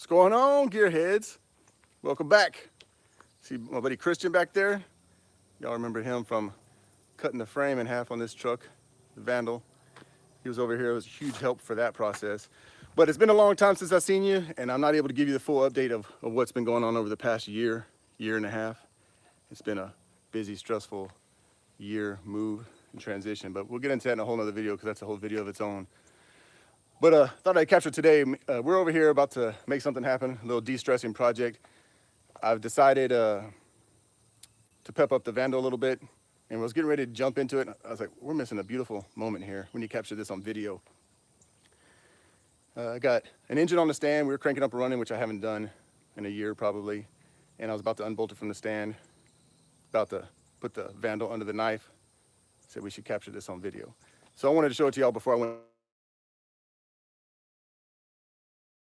What's going on, gearheads? Welcome back. See my buddy Christian back there? Y'all remember him from cutting the frame in half on this truck, the Vandal. He was over here. It was a huge help for that process. But it's been a long time since I've seen you, and I'm not able to give you the full update of what's been going on over the past year and a half. It's been a busy, stressful year move and transition, but we'll get into that in a whole nother video because that's a whole video of its own. But thought I'd capture today. We're over here about to make something happen, a little de-stressing project. I've decided to pep up the Vandal a little bit, and was getting ready to jump into it. I was like, we're missing a beautiful moment here when you capture this on video. I got an engine on the stand. We were cranking up and running, which I haven't done in a year probably. And I was about to unbolt it from the stand, about to put the Vandal under the knife. Said we should capture this on video. So I wanted to show it to y'all before I went.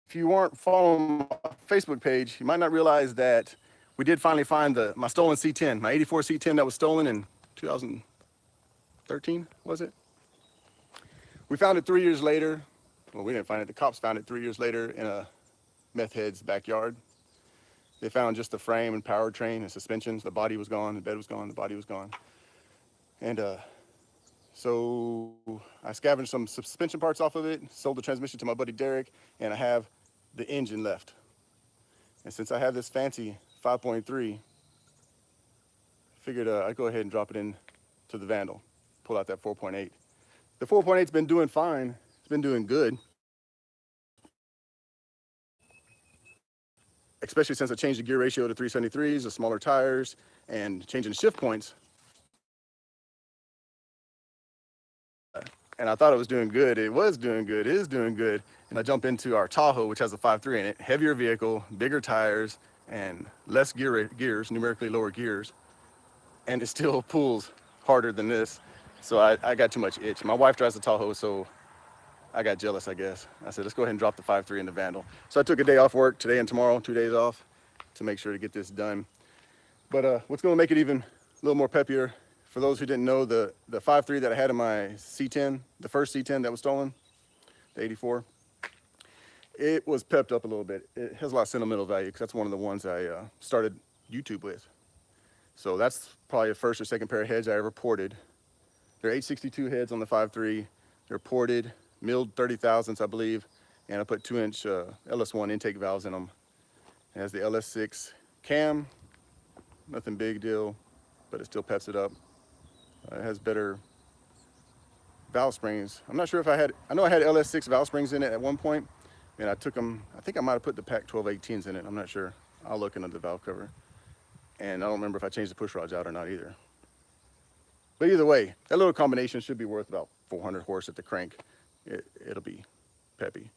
If you weren't following my Facebook page, you might not realize that we did finally find my stolen C10, my 84 C10 that was stolen in 2013, was it? We found it 3 years later. Well, we didn't find it. The cops found it 3 years later in a meth head's backyard. They found just the frame and powertrain and suspensions. The body was gone, the bed was gone, the body was gone. And so I scavenged some suspension parts off of it, sold the transmission to my buddy Derek, and I have the engine left. And since I have this fancy 5.3, figured I'd go ahead and drop it in to the Vandal, pull out that 4.8. The 4.8's been doing fine. It's been doing good. Especially since I changed the gear ratio to 373s, the smaller tires, and changing the shift points. And I thought it was doing good. It was doing good. It is doing good. And I jump into our Tahoe, which has a 5.3 in it, heavier vehicle, bigger tires, and less gears, numerically lower gears. And it still pulls harder than this. So I got too much itch. My wife drives the Tahoe, so I got jealous, I guess. I said, let's go ahead and drop the 5.3 in the Vandal. So I took a day off work today and tomorrow, 2 days off, to make sure to get this done. But what's gonna make it even a little more peppier, for those who didn't know, the 5.3 that I had in my C10, the first C10 that was stolen, the 84, it was pepped up a little bit. It has a lot of sentimental value because that's one of the ones I started YouTube with. So that's probably the first or second pair of heads I ever ported. They're 862 heads on the 5.3. They're ported, milled 30 thousandths, I believe, and I put 2-inch LS1 intake valves in them. It has the LS6 cam, nothing big deal, but it still peps it up. It has better valve springs. I'm not sure if I know I had LS6 valve springs in it at one point, and I took them, I think I might have put the Pac 1218s in it, I'm not sure. I'll look into the valve cover. And I don't remember if I changed the push rods out or not either. But either way, that little combination should be worth about 400 horse at the crank. It'll be peppy.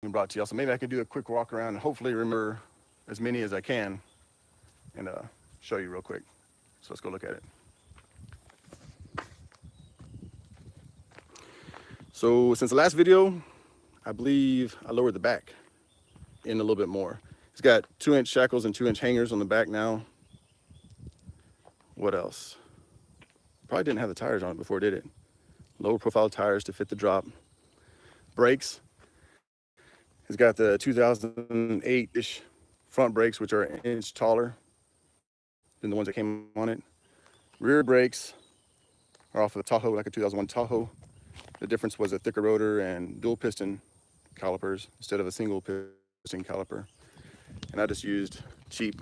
Brought to you, so maybe I could do a quick walk around and hopefully remember as many as I can and show you real quick. So let's go look at it. So since the last video, I believe I lowered the back in a little bit more. It's got 2-inch shackles and 2-inch hangers on the back now. What else? Probably didn't have the tires on it before, did it? Lower profile tires to fit the drop. Brakes. It's got the 2008-ish front brakes, which are an inch taller than the ones that came on it. Rear brakes are off of the Tahoe, like a 2001 Tahoe. The difference was a thicker rotor and dual piston calipers instead of a single piston caliper. And I just used cheap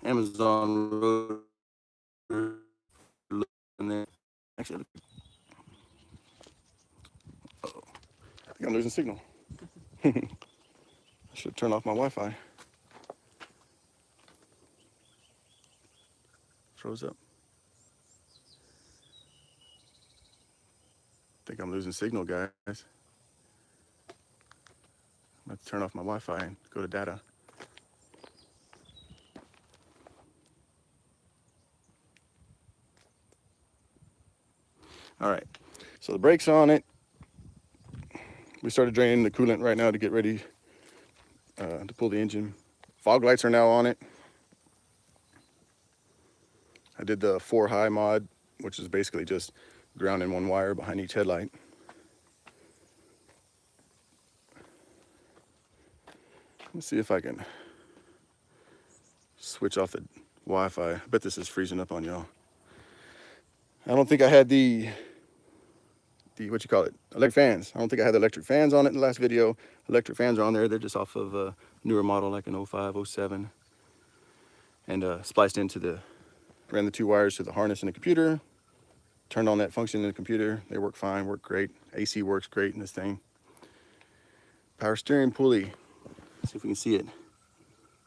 Amazon rotor. And then actually, uh-oh, I think I'm losing signal. I should turn off my Wi-Fi. Froze up. I think I'm losing signal, guys. I'm going to turn off my Wi-Fi and go to data. All right, so the brakes are on it. We started draining the coolant right now to get ready to pull the engine. Fog lights are now on it. I did the 4 high mod, which is basically just grounding one wire behind each headlight. Let's see if I can switch off the Wi-Fi. I bet this is freezing up on y'all. I don't think I had the what you call it, electric fans. I don't think I had the electric fans on it in the last video. Electric fans are on there. They're just off of a newer model, like an 05, 07. And spliced into the, ran the 2 wires to the harness in the computer, turned on that function in the computer. They work fine, work great. AC works great in this thing. Power steering pulley. Let's see if we can see it.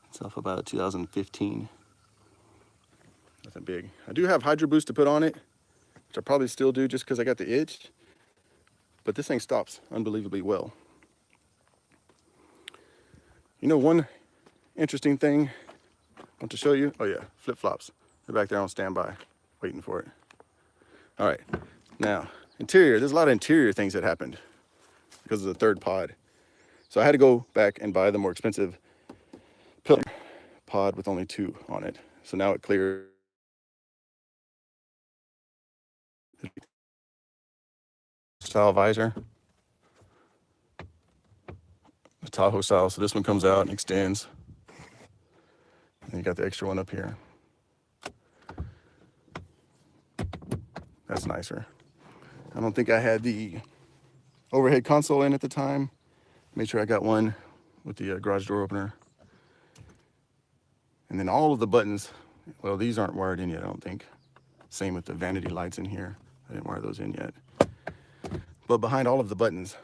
It's off about a 2015. Nothing big. I do have Hydro Boost to put on it, which I probably still do just because I got the itch. But this thing stops unbelievably well. You know, one interesting thing I want to show you. Oh yeah, flip-flops. They're back there on standby, waiting for it. All right, now, interior. There's a lot of interior things that happened because of the third pod. So I had to go back and buy the more expensive pillar pod with only 2 on it. So now it clears. Style visor. The Tahoe style. So this one comes out and extends. And you got the extra one up here. That's nicer. I don't think I had the overhead console in at the time. Made sure I got one with the garage door opener. And then all of the buttons, well, these aren't wired in yet, I don't think. Same with the vanity lights in here. I didn't wire those in yet. But behind all of the buttons,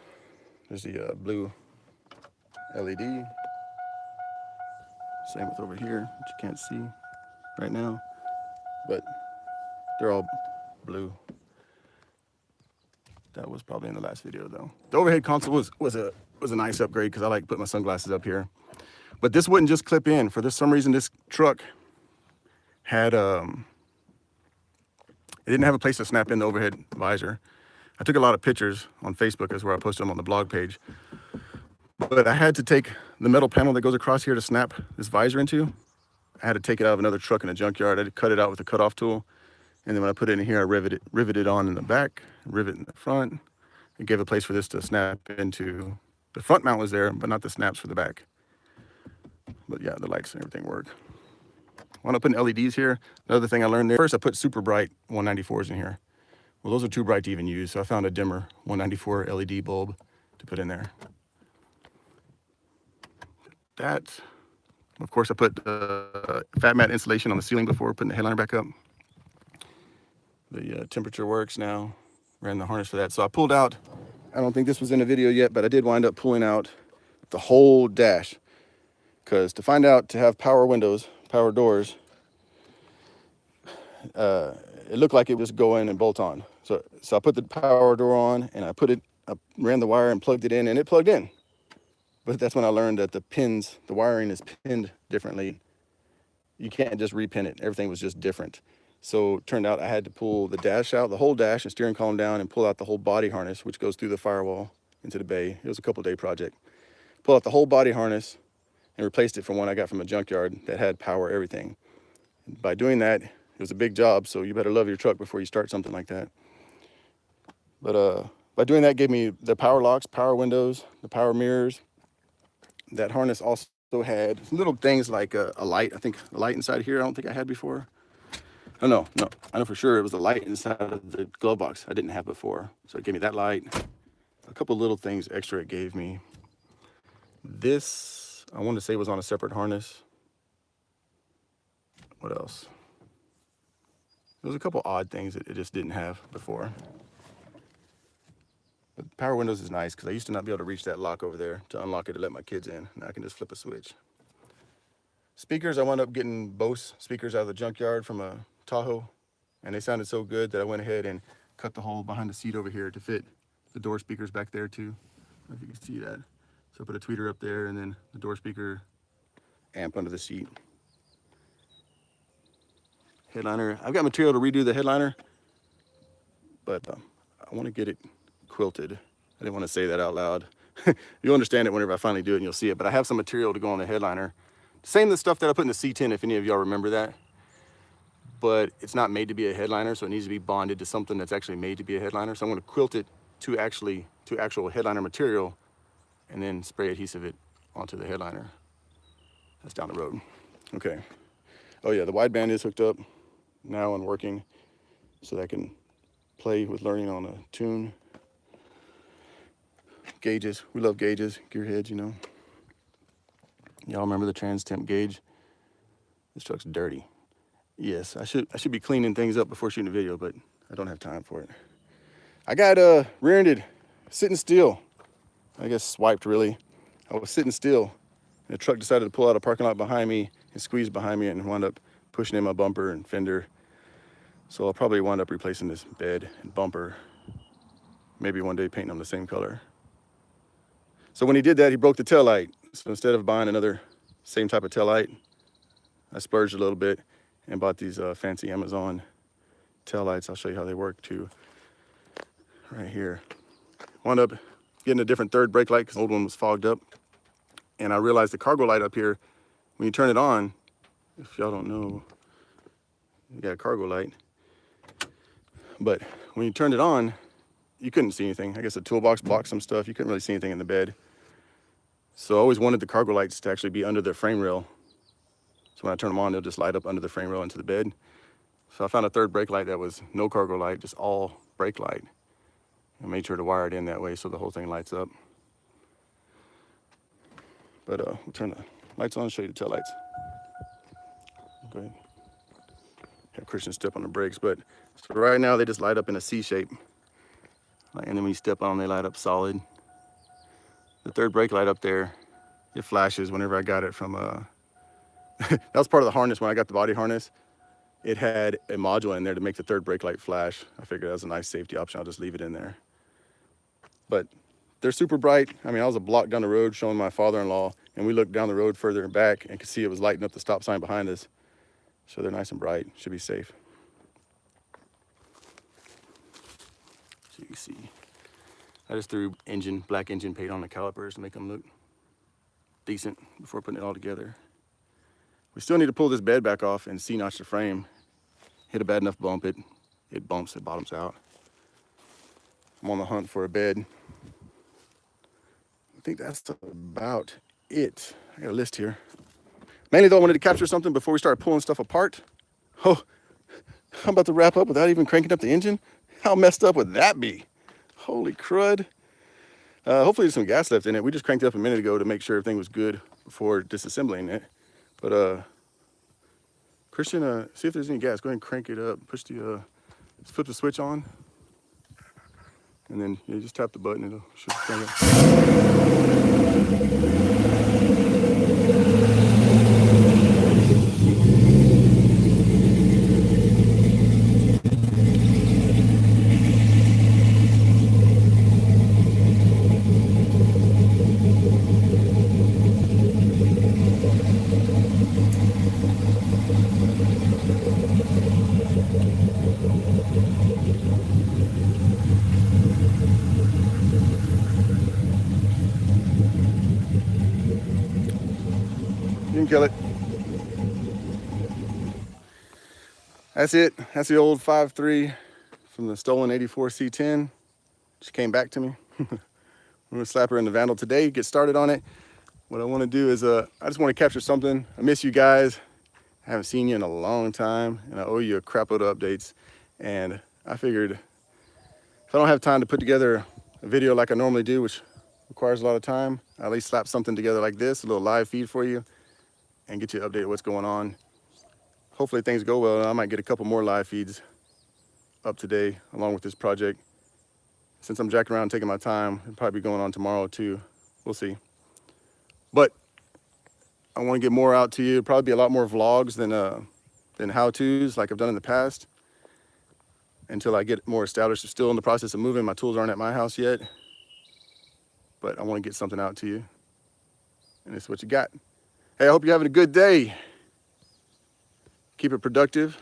there's the blue LED. Same with over here, which you can't see right now. But they're all blue. That was probably in the last video though. The overhead console was a nice upgrade because I like to put my sunglasses up here. But this wouldn't just clip in. For some reason, this truck had it didn't have a place to snap in the overhead visor. I took a lot of pictures on Facebook, is where I posted them on the blog page. But I had to take the metal panel that goes across here to snap this visor into. I had to take it out of another truck in a junkyard. I had to cut it out with a cutoff tool. And then when I put it in here, I riveted on in the back, rivet in the front. It gave a place for this to snap into. The front mount was there, but not the snaps for the back. But yeah, the lights and everything work. When I put LEDs here, another thing I learned there, first I put super bright 194s in here. Well, those are too bright to even use, so I found a dimmer 194 LED bulb to put in there. That, of course, I put fat mat insulation on the ceiling before putting the headliner back up. The temperature works now. Ran the harness for that. So I pulled out, I don't think this was in a video yet, but I did wind up pulling out the whole dash. Because to find out to have power windows, power doors, it looked like it was go in and bolt on. So I put the power door on and I ran the wire and plugged it in, and it plugged in. But that's when I learned that the wiring is pinned differently. You can't just repin it. Everything was just different. So it turned out I had to pull the dash out, the whole dash and steering column down, and pull out the whole body harness, which goes through the firewall into the bay. It was a couple-day project. Pull out the whole body harness and replaced it from one I got from a junkyard that had power everything. By doing that, it was a big job, so you better love your truck before you start something like that. But by doing that, gave me the power locks, power windows, the power mirrors. That harness also had little things like a light. I think a light inside here I don't think I had before. Oh, no, I know for sure it was the light inside of the glove box I didn't have before. So it gave me that light. A couple little things extra it gave me. This, I want to say, was on a separate harness. What else? There was a couple odd things that it just didn't have before. But power windows is nice because I used to not be able to reach that lock over there to unlock it to let my kids in. Now I can just flip a switch. Speakers, I wound up getting Bose speakers out of the junkyard from a Tahoe, and they sounded so good that I went ahead and cut the hole behind the seat over here to fit the door speakers back there too. I don't know if you can see that. So I put a tweeter up there and then the door speaker amp under the seat. Headliner, I've got material to redo the headliner, but I want to get it quilted. I didn't want to say that out loud. You'll understand it whenever I finally do it and you'll see it, but I have some material to go on the headliner. Same the stuff that I put in the C10, if any of y'all remember that. but it's not made to be a headliner, so it needs to be bonded to something that's actually made to be a headliner. So I'm going to quilt it to actual headliner material, and then spray adhesive it onto the headliner. That's down the road. Okay. Oh yeah, the wideband is hooked up now and working, so that I can play with learning on a tune. Gauges, we love gauges, gearheads, you know. Y'all remember the trans temp gauge? This truck's dirty. Yes, I should be cleaning things up before shooting a video, but I don't have time for it. I got rear-ended, sitting still. I guess swiped really. I was sitting still, and the truck decided to pull out a parking lot behind me and squeeze behind me and wound up pushing in my bumper and fender. So I'll probably wind up replacing this bed and bumper. Maybe one day painting them the same color. So when he did that, he broke the tail light. So instead of buying another same type of tail light, I splurged a little bit and bought these fancy Amazon tail lights. I'll show you how they work too. Right here. Wound up getting a different third brake light because the old one was fogged up. And I realized the cargo light up here, when you turn it on, if y'all don't know, you got a cargo light. But when you turned it on, you couldn't see anything. I guess the toolbox blocked some stuff. You couldn't really see anything in the bed. So I always wanted the cargo lights to actually be under the frame rail. So when I turn them on, they'll just light up under the frame rail into the bed. So I found a third brake light that was no cargo light, just all brake light. I made sure to wire it in that way so the whole thing lights up. But we'll turn the lights on and show you the tail lights. Go ahead. Have Christian step on the brakes, but so right now they just light up in a C shape. And then when you step on them, they light up solid. The third brake light up there, it flashes whenever I got it from that was part of the harness. When I got the body harness, it had a module in there to make the third brake light flash. I figured that was a nice safety option. I'll just leave it in there. But they're super bright. I mean, I was a block down the road showing my father-in-law, and we looked down the road further back and could see it was lighting up the stop sign behind us. So they're nice and bright, should be safe. So you can see, I just threw black engine paint on the calipers to make them look decent before putting it all together. We still need to pull this bed back off and C-notch the frame. Hit a bad enough bump, it bumps, it bottoms out. I'm on the hunt for a bed. I think that's about it. I got a list here. Mainly though, I wanted to capture something before we start pulling stuff apart. Oh, I'm about to wrap up without even cranking up the engine. How messed up would that be? Holy crud. Hopefully there's some gas left in it. We just cranked it up a minute ago to make sure everything was good before disassembling it. But Christian, see if there's any gas. Go ahead and crank it up. Push the, flip the switch on. And then you just tap the button, it'll should crank it. You can kill it. That's it. That's the old 5.3 from the stolen 84 C10. She came back to me. I'm gonna slap her in the Vandal today, get started on it. What I wanna do is, I just wanna capture something. I miss you guys. I haven't seen you in a long time, and I owe you a crap load of updates. And I figured if I don't have time to put together a video like I normally do, which requires a lot of time, I at least slap something together like this, a little live feed for you, and get you an update of what's going on. Hopefully things go well, and I might get a couple more live feeds up today along with this project. Since I'm jacking around taking my time, it'll probably be going on tomorrow too. We'll see. But I want to get more out to you. It'll probably be a lot more vlogs than how-tos like I've done in the past until I get more established. I'm still in the process of moving. My tools aren't at my house yet, but I want to get something out to you. And this is what you got. Hey, I hope you're having a good day. Keep it productive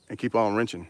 and keep on wrenching.